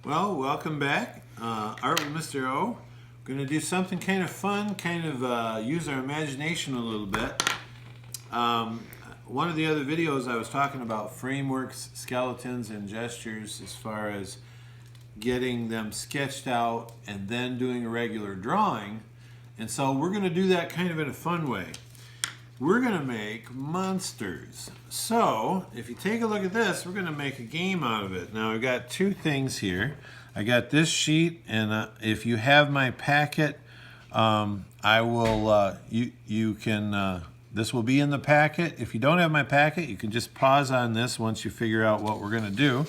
Well, welcome back. Art with Mr. O. Going to do something kind of fun, use our imagination a little bit. Um, One of the other videos I was talking about frameworks, skeletons, and gestures as far as getting them sketched out and then doing a regular drawing. And so we're going to do that kind of in a fun way. We're going to make monsters. So, if you take a look at this, we're going to make a game out of it. Now, I've got two things here. I got this sheet, and if you have my packet, I will, you can, this will be in the packet. If you don't have my packet, you can just pause on this once you figure out what we're going to do.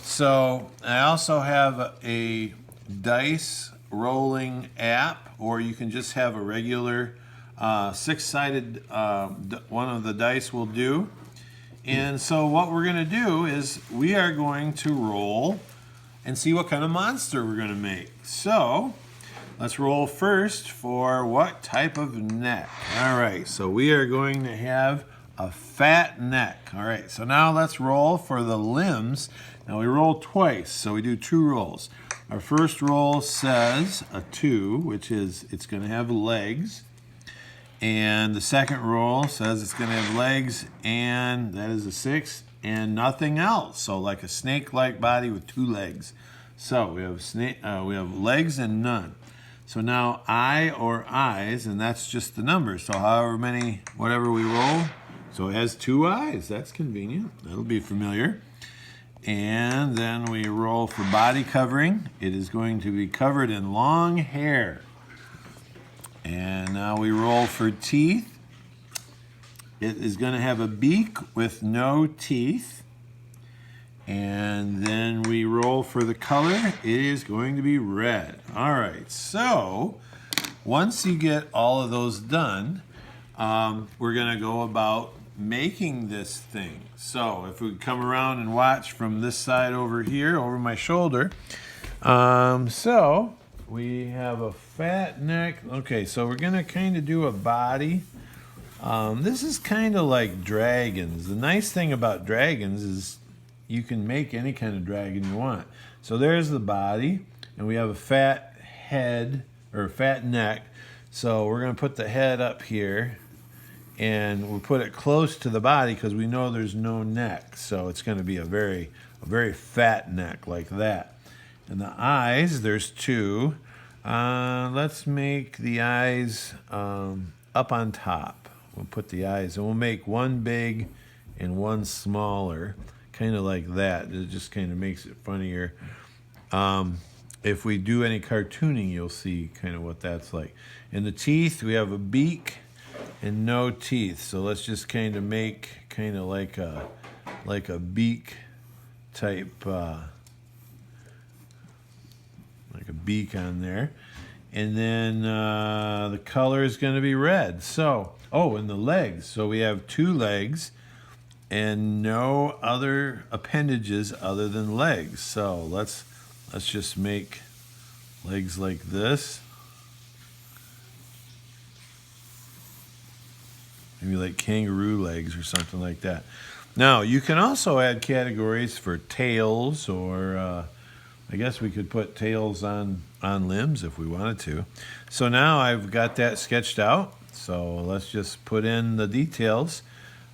So, I also have a dice rolling app, or you can just have a regular six-sided one of the dice will do. And so what we're going to do is we are going to roll and see what kind of monster we're going to make. So let's roll first for what type of neck. All right, so we are going to have a fat neck. All right, so now let's roll for the limbs. Now we roll twice, so we do two rolls. Our first roll says a 2, which is it's going to have legs. And the second roll says it's going to have legs, and that is a 6, and nothing else. So like a snake-like body with 2 legs. So we have legs and none. So now eye or eyes, and that's just the number. So however many, whatever we roll. So it has 2 eyes. That's convenient. That'll be familiar. And then we roll for body covering. It is going to be covered in long hair. And now we roll for teeth. It is going to have a beak with no teeth. And then we roll for the color. It is going to be red. All right, so once you get all of those done, we're going to go about making this thing. So if we come around and watch from this side over here, over my shoulder. We have a fat neck. Okay, so we're going to kind of do a body. This is kind of like dragons. The nice thing about dragons is you can make any kind of dragon you want. So there's the body, and we have a fat head, or fat neck. So we're going to put the head up here, and we'll put it close to the body because we know there's no neck. So it's going to be a very fat neck like that. And the eyes, there's 2. Let's make the eyes up on top. We'll put the eyes, and we'll make one big and one smaller, kind of like that. It just kind of makes it funnier. If we do any cartooning, you'll see kind of what that's like. And the teeth, we have a beak and no teeth. So let's just kind of make kind of like a beak type. Like a beak on there. And then the color is going to be red. So, and the legs. So we have 2 legs and no other appendages other than legs. So let's just make legs like this. Maybe like kangaroo legs or something like that. Now, you can also add categories for tails, or I guess we could put tails on limbs if we wanted to. So now I've got that sketched out. So let's just put in the details.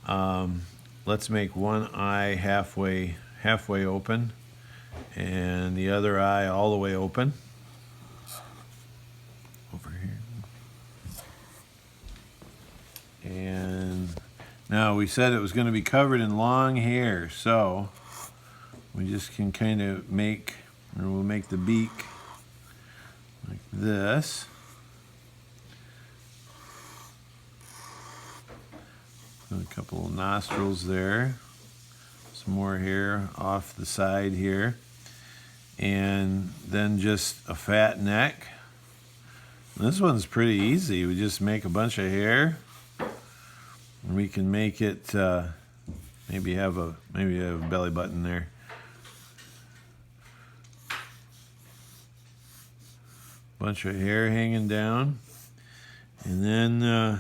Let's make one eye halfway open, and the other eye all the way open. Over here. And now we said it was going to be covered in long hair, so we just can kind of make, or we'll make the beak like this. A couple of nostrils there. Some more hair off the side here. And then just a fat neck. This one's pretty easy. We just make a bunch of hair. And we can make it, maybe have a belly button there. Bunch of hair hanging down, and then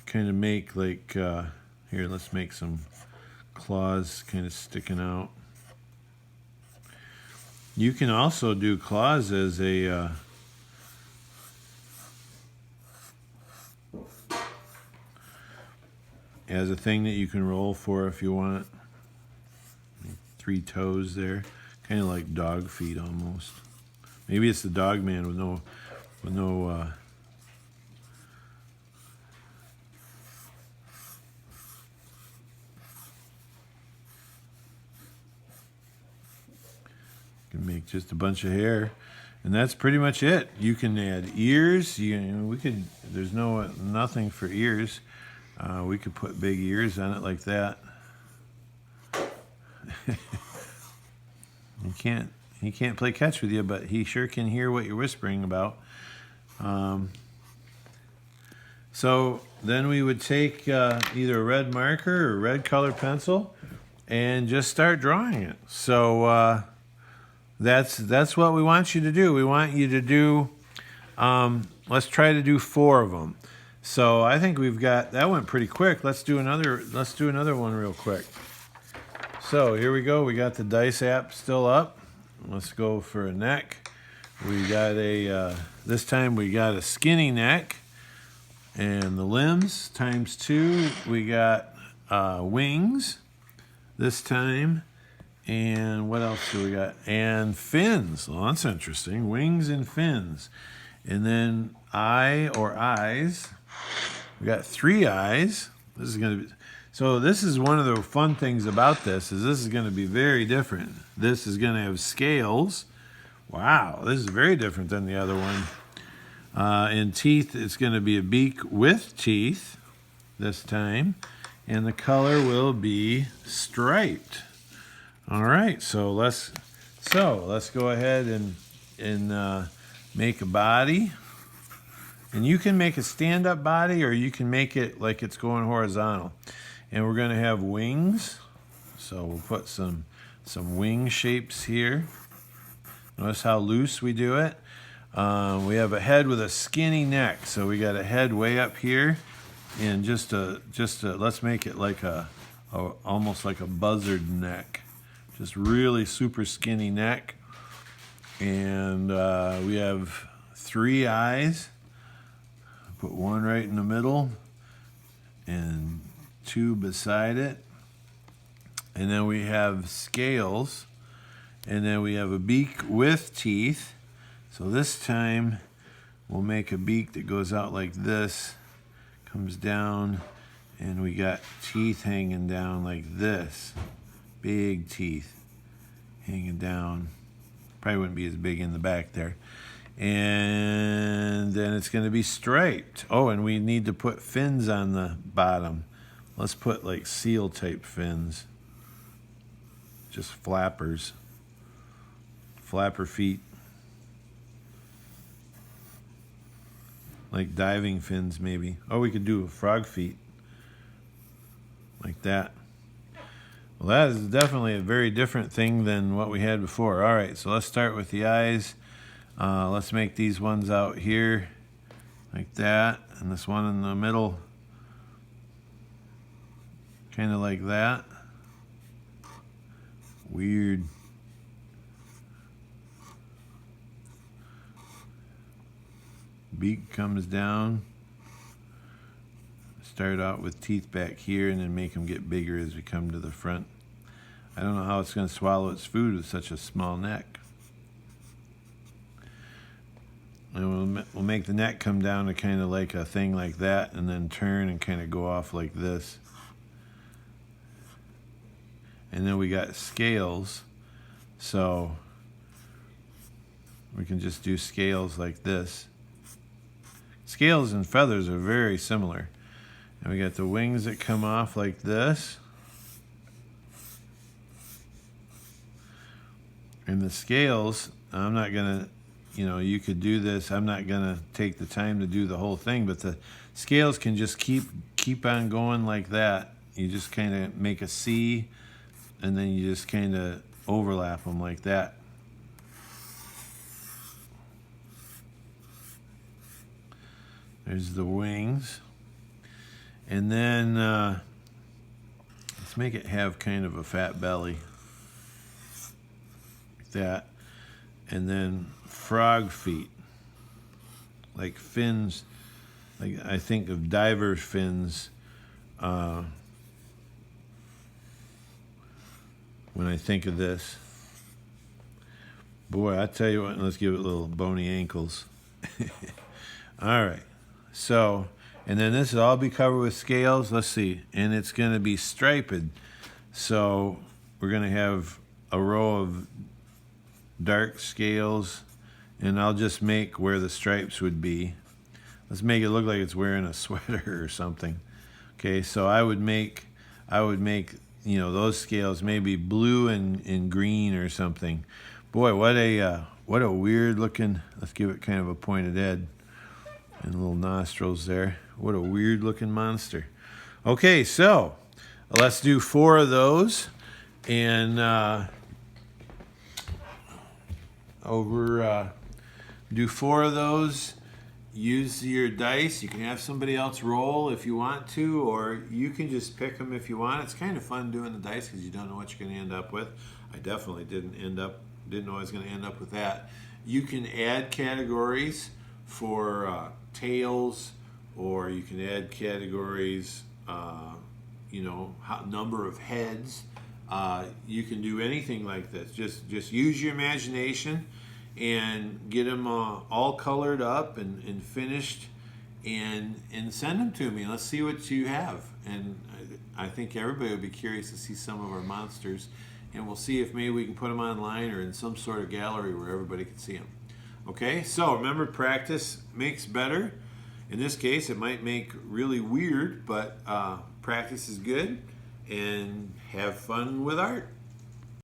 kind of make like here, let's make some claws kind of sticking out. You can also do claws as a thing that you can roll for if you want. 3 toes there, kind of like dog feet almost. Maybe it's the dog man with no can make just a bunch of hair, and that's pretty much it. You can add ears. There's nothing for ears. We could put big ears on it like that. He can't play catch with you, but he sure can hear what you're whispering about. So then we would take either a red marker or a red colored pencil and just start drawing it. So that's what we want you to do. We want you to do, let's try to do 4 of them. So I think we've got, that went pretty quick. Let's do another one real quick. So here we go. We got the dice app still up. Let's go for a neck. We got this time we got a skinny neck. And the limbs times 2. We got wings this time. And what else do we got? And fins. Well, that's interesting. Wings and fins. And then eye or eyes. We got 3 eyes. This is going to be... So this is one of the fun things about this is going to be very different. This is going to have scales. Wow, this is very different than the other one. In teeth, it's going to be a beak with teeth this time. And the color will be striped. All right, so let's go ahead and make a body. And you can make a stand-up body, or you can make it like it's going horizontal. And we're going to have wings. So we'll put some wing shapes here. Notice how loose we do it. We have a head with a skinny neck. So we got a head way up here, and just let's make it like almost like a buzzard neck. Just really super skinny neck. And we have 3 eyes. Put 1 right in the middle and 2 beside it. And then we have scales. And then we have a beak with teeth. So this time we'll make a beak that goes out like this, comes down, and we got teeth hanging down like this. Big teeth hanging down. Probably wouldn't be as big in the back there. And then it's going to be striped. Oh, and we need to put fins on the bottom. Let's put like seal type fins. Just flappers. Flapper feet. Like diving fins maybe. Oh, we could do frog feet. Like that. Well, that is definitely a very different thing than what we had before. All right, so let's start with the eyes. Let's make these ones out here like that, and this one in the middle kind of like that. Weird. Beak comes down. Start out with teeth back here and then make them get bigger as we come to the front. I don't know how it's going to swallow its food with such a small neck. And we'll make the neck come down to kind of like a thing like that, and then turn and kind of go off like this. And then we got scales, so we can just do scales like this. Scales and feathers are very similar. And we got the wings that come off like this. And the scales, I'm not going to, you could do this. I'm not going to take the time to do the whole thing, but the scales can just keep on going like that. You just kind of make a C, and then you just kind of overlap them like that. There's the wings. And then let's make it have kind of a fat belly. Like that. and then frog feet, like fins. Like I think of diver fins when I think of this. Boy, I tell you what, let's give it little bony ankles. All right, so, and then this will all be covered with scales. Let's see, and it's going to be striped. So we're going to have a row of dark scales, and I'll just make where the stripes would be. Let's make it look like it's wearing a sweater or something. Okay, so I would make, you know, those scales maybe blue and green or something. Boy, what a weird looking. Let's give it kind of a pointed head and little nostrils there. What a weird looking monster. Okay, so let's do 4 of those, and do 4 of those. Use your dice. You can have somebody else roll if you want to, or you can just pick them if you want. It's kind of fun doing the dice because you don't know what you're going to end up with. I definitely didn't know I was going to end up with that. You can add categories for tails, or you can add categories, you know, number of heads. You can do anything like this. Just use your imagination and get them all colored up and finished, and send them to me. Let's see what you have. And I think everybody would be curious to see some of our monsters, and we'll see if maybe we can put them online or in some sort of gallery where everybody can see them. Okay, so remember, practice makes better. In this case, it might make really weird, but practice is good, and have fun with art.